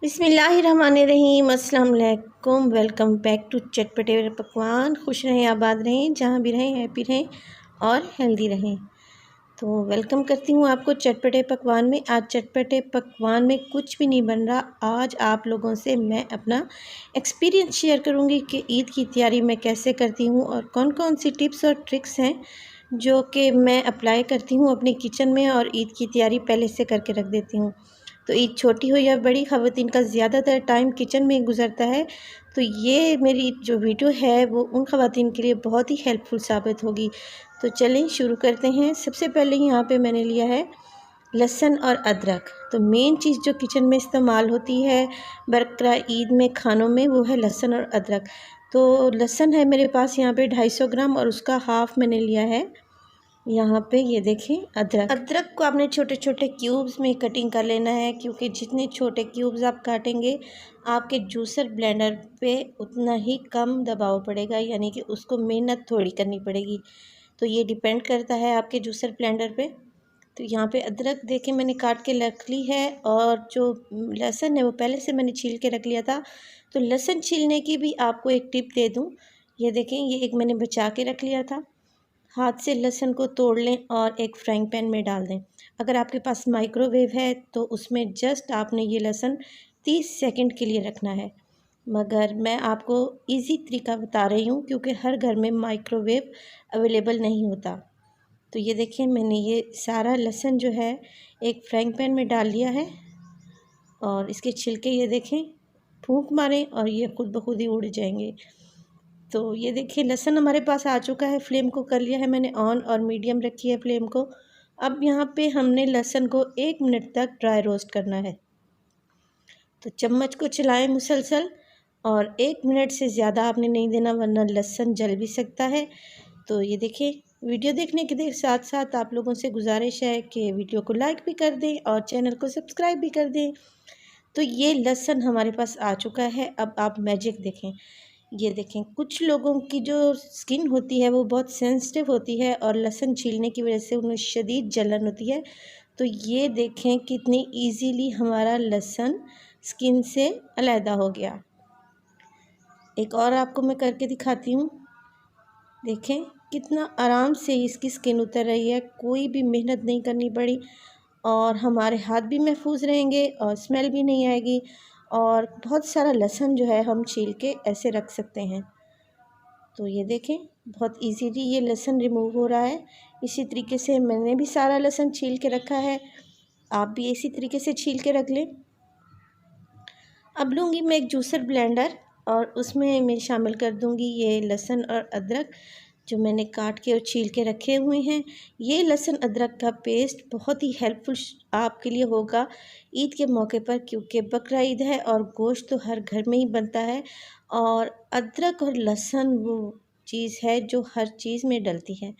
बिस्मिल्लाहिर्रहमानिर्रहीम, अस्सलाम वालेकुम। वेलकम बैक टू चटपटे पकवान। खुश रहें, आबाद रहें, जहाँ भी रहें हैप्पी रहें और हेल्दी रहें। तो वेलकम करती हूँ आपको चटपटे पकवान में। आज चटपटे पकवान में कुछ भी नहीं बन रहा। आज आप लोगों से मैं अपना एक्सपीरियंस शेयर करूँगी कि ईद की तैयारी मैं कैसे करती हूँ और कौन कौन सी टिप्स और ट्रिक्स हैं जो कि मैं अप्लाई करती हूँ अपने किचन में और ईद की तैयारी पहले से करके रख देती हूँ। तो ईद छोटी हो या बड़ी, ख़वातीन का ज़्यादातर टाइम किचन में गुज़रता है। तो ये मेरी जो वीडियो है वो उन ख़वातीन के लिए बहुत ही हेल्पफुल साबित होगी। तो चलें शुरू करते हैं। सबसे पहले यहाँ पे मैंने लिया है लहसुन और अदरक। तो मेन चीज़ जो किचन में इस्तेमाल होती है बरक़रा ईद में खानों में, वो है लहसुन और अदरक। तो लहसुन है मेरे पास यहाँ पे 250 ग्राम और उसका हाफ़ मैंने लिया है यहाँ पे। ये देखें अदरक को आपने छोटे छोटे क्यूब्स में कटिंग कर लेना है, क्योंकि जितने छोटे क्यूब्स आप काटेंगे आपके जूसर ब्लेंडर पे उतना ही कम दबाव पड़ेगा, यानी कि उसको मेहनत थोड़ी करनी पड़ेगी। तो ये डिपेंड करता है आपके जूसर ब्लेंडर पे। तो यहाँ पे अदरक देखें मैंने काट के रख ली है, और जो लहसुन है वो पहले से मैंने छील के रख लिया था। तो लहसुन छीलने की भी आपको एक टिप दे दूँ। ये देखें, ये एक मैंने बचा के रख लिया था। हाथ से लहसुन को तोड़ लें और एक फ्राइंग पैन में डाल दें। अगर आपके पास माइक्रोवेव है तो उसमें जस्ट आपने ये लहसुन 30 सेकंड के लिए रखना है। मगर मैं आपको इजी तरीका बता रही हूँ, क्योंकि हर घर में माइक्रोवेव अवेलेबल नहीं होता। तो ये देखिए, मैंने ये सारा लहसुन जो है एक फ्राइंग पैन में डाल लिया है, और इसके छिलके ये देखें, फूंक मारें और ये खुद ब खुद ही उड़ जाएंगे। तो ये देखिए लहसुन हमारे पास आ चुका है। फ्लेम को कर लिया है मैंने ऑन और मीडियम रखी है फ्लेम को। अब यहाँ पे हमने लहसुन को 1 मिनट तक ड्राई रोस्ट करना है। तो चम्मच को चलाएं मुसलसल, और 1 मिनट से ज़्यादा आपने नहीं देना, वरना लहसुन जल भी सकता है। तो ये देखिए, वीडियो देखने के साथ साथ आप लोगों से गुजारिश है कि वीडियो को लाइक भी कर दें और चैनल को सब्सक्राइब भी कर दें। तो ये लहसुन हमारे पास आ चुका है। अब आप मैजिक देखें। ये देखें, कुछ लोगों की जो स्किन होती है वो बहुत सेंसिटिव होती है और लहसुन छीलने की वजह से उन्हें शदीद जलन होती है। तो ये देखें कितनी इजीली हमारा लहसुन स्किन से अलहदा हो गया। एक और आपको मैं करके दिखाती हूँ। देखें कितना आराम से इसकी स्किन उतर रही है, कोई भी मेहनत नहीं करनी पड़ी, और हमारे हाथ भी महफूज रहेंगे और स्मेल भी नहीं आएगी। और बहुत सारा लहसुन जो है हम छील के ऐसे रख सकते हैं। तो ये देखें, बहुत इजीली ये लहसुन रिमूव हो रहा है। इसी तरीके से मैंने भी सारा लहसुन छील के रखा है, आप भी इसी तरीके से छील के रख लें। अब लूँगी मैं एक जूसर ब्लेंडर, और उसमें मैं शामिल कर दूँगी ये लहसुन और अदरक जो मैंने काट के और छील के रखे हुए हैं। ये लहसुन अदरक का पेस्ट बहुत ही हेल्पफुल आपके लिए होगा ईद के मौके पर, क्योंकि बकरा ईद है और गोश्त तो हर घर में ही बनता है, और अदरक और लहसुन वो चीज़ है जो हर चीज़ में डलती है।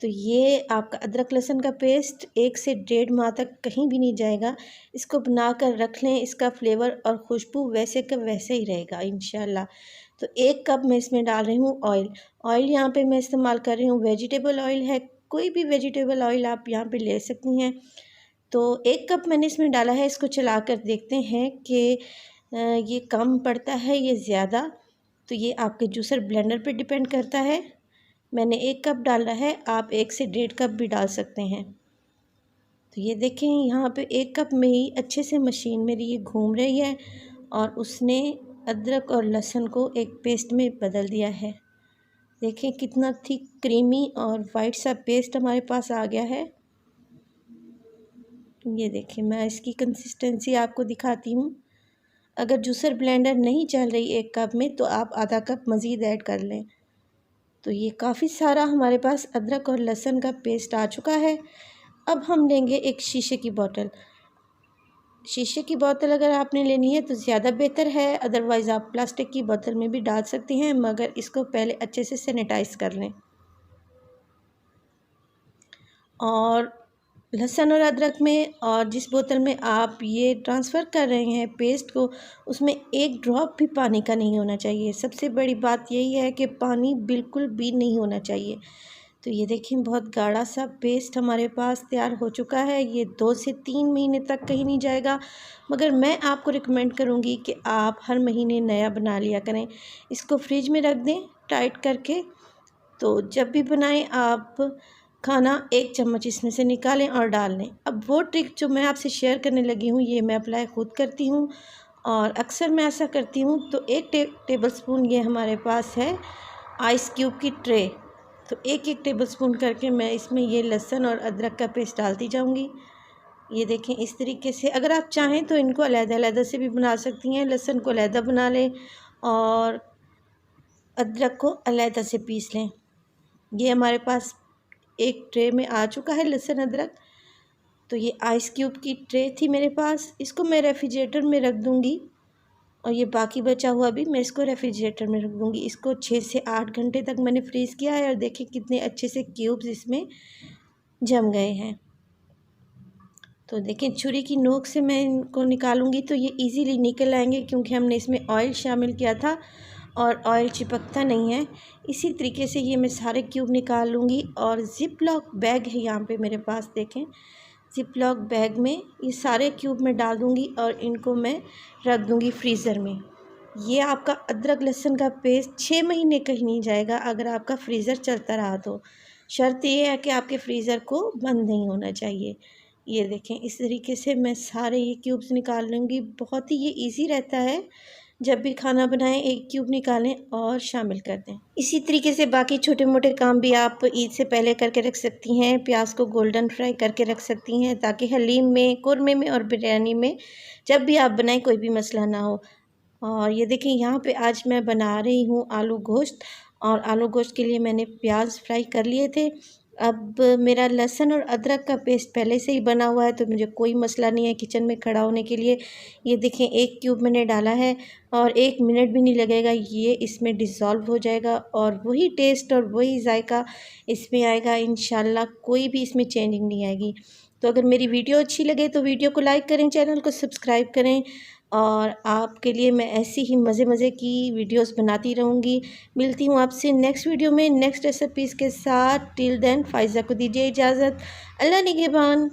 तो ये आपका अदरक लहसुन का पेस्ट 1 से 1.5 माह तक कहीं भी नहीं जाएगा। इसको बना कर रख लें, इसका फ्लेवर और खुशबू वैसे का वैसे ही रहेगा इंशाल्लाह। तो 1 कप मैं इसमें डाल रही हूँ ऑयल। ऑयल यहाँ पे मैं इस्तेमाल कर रही हूँ वेजिटेबल ऑयल है, कोई भी वेजिटेबल ऑयल आप यहाँ पे ले सकती हैं। तो 1 कप मैंने इसमें डाला है। इसको चला कर देखते हैं कि ये कम पड़ता है या ज़्यादा। तो ये आपके जूसर ब्लेंडर पे डिपेंड करता है। मैंने 1 कप डाला है, आप 1 से 1.5 कप भी डाल सकते हैं। तो ये देखें, यहाँ पे 1 कप में ही अच्छे से मशीन मेरी ये घूम रही है, और उसने अदरक और लहसुन को एक पेस्ट में बदल दिया है। देखें कितना थिक, क्रीमी और वाइट सा पेस्ट हमारे पास आ गया है। ये देखें, मैं इसकी कंसिस्टेंसी आपको दिखाती हूँ। अगर जूसर ब्लेंडर नहीं चल रही 1 कप में, तो आप आधा कप मज़ीद ऐड कर लें। तो ये काफ़ी सारा हमारे पास अदरक और लहसुन का पेस्ट आ चुका है। अब हम लेंगे एक शीशे की बोतल। शीशे की बोतल अगर आपने लेनी है तो ज़्यादा बेहतर है, अदरवाइज़ आप प्लास्टिक की बोतल में भी डाल सकती हैं, मगर इसको पहले अच्छे से सैनिटाइज़ कर लें। और लहसुन और अदरक में, और जिस बोतल में आप ये ट्रांसफ़र कर रहे हैं पेस्ट को, उसमें 1 ड्रॉप भी पानी का नहीं होना चाहिए। सबसे बड़ी बात यही है कि पानी बिल्कुल भी नहीं होना चाहिए। तो ये देखिए बहुत गाढ़ा सा पेस्ट हमारे पास तैयार हो चुका है। ये 2 से 3 महीने तक कहीं नहीं जाएगा, मगर मैं आपको रिकमेंड करूँगी कि आप हर महीने नया बना लिया करें। इसको फ्रिज में रख दें टाइट करके, तो जब भी बनाएं आप खाना 1 चम्मच इसमें से निकालें और डाल लें। अब वो ट्रिक जो मैं आपसे शेयर करने लगी हूँ ये मैं अप्लाई खुद करती हूँ और अक्सर मैं ऐसा करती हूँ। तो 1 टेबल स्पून ये हमारे पास है आइस क्यूब की ट्रे, तो 1-1 टेबल स्पून करके मैं इसमें ये लहसुन और अदरक का पेस्ट डालती जाऊँगी। ये देखें इस तरीके से। अगर आप चाहें तो इनको अलग-अलग से भी बना सकती हैं। लहसुन को अलग बना लें और अदरक को अलग से पीस लें। ये हमारे पास एक ट्रे में आ चुका है लहसुन अदरक। तो ये आइस क्यूब की ट्रे थी मेरे पास, इसको मैं रेफ्रिजरेटर में रख दूँगी और ये बाकी बचा हुआ भी मैं इसको रेफ्रिजरेटर में रख दूँगी। इसको 6 से 8 घंटे तक मैंने फ्रीज़ किया है और देखिए कितने अच्छे से क्यूब्स इसमें जम गए हैं। तो देखिए छुरी की नोक से मैं इनको निकालूंगी तो ये इजीली निकल आएंगे, क्योंकि हमने इसमें ऑयल शामिल किया था और ऑयल चिपकता नहीं है। इसी तरीके से ये मैं सारे क्यूब निकाल लूँगी और ज़िप लॉक बैग है यहाँ पे मेरे पास, देखें ज़िप लॉक बैग में ये सारे क्यूब में डाल दूँगी और इनको मैं रख दूँगी फ्रीज़र में। ये आपका अदरक लहसुन का पेस्ट 6 महीने कहीं नहीं जाएगा अगर आपका फ्रीज़र चलता रहा तो। शर्त ये है कि आपके फ्रीज़र को बंद नहीं होना चाहिए। ये देखें इस तरीके से मैं सारे ये क्यूब्स निकाल लूँगी। बहुत ही ये इजी रहता है, जब भी खाना बनाएं 1 क्यूब निकालें और शामिल कर दें। इसी तरीके से बाकी छोटे मोटे काम भी आप ईद से पहले करके रख सकती हैं। प्याज को गोल्डन फ्राई करके रख सकती हैं ताकि हलीम में, कुरमे में और बिरयानी में जब भी आप बनाएं कोई भी मसला ना हो। और ये देखिए यहाँ पे आज मैं बना रही हूँ आलू गोश्त, और आलू गोश्त के लिए मैंने प्याज फ्राई कर लिए थे। अब मेरा लहसुन और अदरक का पेस्ट पहले से ही बना हुआ है तो मुझे कोई मसला नहीं है किचन में खड़ा होने के लिए। ये देखें 1 क्यूब मैंने डाला है और 1 मिनट भी नहीं लगेगा, ये इसमें डिज़ोल्व हो जाएगा और वही टेस्ट और वही जायका इसमें आएगा इंशाल्लाह। कोई भी इसमें चेंजिंग नहीं आएगी। तो अगर मेरी वीडियो अच्छी लगे तो वीडियो को लाइक करें, चैनल को सब्सक्राइब करें और आपके लिए मैं ऐसी ही मज़े की वीडियोस बनाती रहूँगी। मिलती हूँ आपसे नेक्स्ट वीडियो में नेक्स्ट रेसिपीज़ के साथ। टिल देन फ़ाइज़ा को दीजिए इजाज़त। अल्लाह निगहबान।